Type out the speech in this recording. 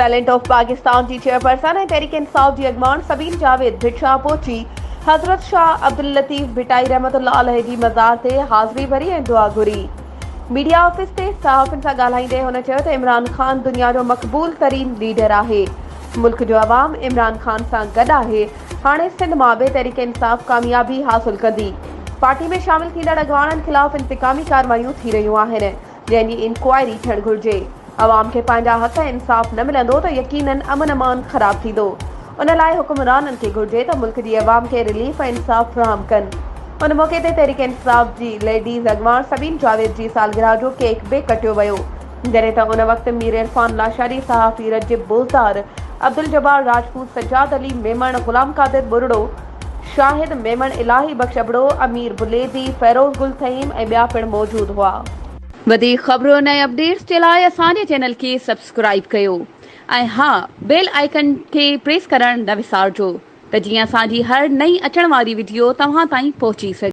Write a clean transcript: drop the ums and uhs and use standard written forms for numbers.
Talent of Pakistan जी chairperson ऐं तहरीक इंसाफ जी अॻवान सबीन जावेद भिक्षा पहुची हज़रत शाह अब्दुल लतीफ़ भिटाई रहमतुल्लाह अलैहि जी मज़ार ते हाज़िरी भरी ऐं दुआ घुरी। मीडिया ऑफिस ते सहाफ़ियुनि सां ॻाल्हाईंदे हुन चयो त इमरान ख़ान दुनिया जो मक़बूल तरीन लीडर आहे। मुल्क जो अवाम इमरान ख़ान सां गॾु आहे। हाणे सिंध मां बि तहरीक इंसाफ कामयाबी हासिल कंदी। पार्टी में शामिल थींदड़ अॻवाननि ख़िलाफ़ इंतकामी कार्रवाइयूं थी रहियूं आहिनि, जंहिंजी इंक्वायरी थियणु घुरिजे। अवाम खे पंहिंजा हक़ इंसाफ़ न मिलंदो त यकीनन अमन अमान ख़राब थींदो। उन लाइ हुक्मराननि खे घुरिजे त मुल्क जी अवाम खे रिलीफ ऐं इंसाफ़ फ़राहम कनि। उन मौक़े ते तहरीक इंसाफ जी लेडीज़ अॻवान सबीन जावेद जी सालगिरह जो केक बि कटियो वियो, जॾहिं त उन वक़्तु मीर इरफान लाशारी, सहाफ़ी रजिब बुज़दार, अब्दुल जब्बार राजपूत, सज्जाद अली मेमण, गुलाम कादिर बुरड़ो, शाहिद मेमण, इलाही बख्श अबड़ो, अमीर बुलेदी, फ़ैरोज़ गुल थईम ऐं ॿिया पिणु मौजूदु हुआ। वधीक ख़बरुनि ऐं अपडेट्स जे लाइ असांजे चैनल खे सब्सक्राइब कयो ऐं हा, बेल आइकन खे प्रेस करणु न विसारिजो त जीअं असांजी हर नई अचण वारी वीडियो तव्हां ताईं पहुची सघे।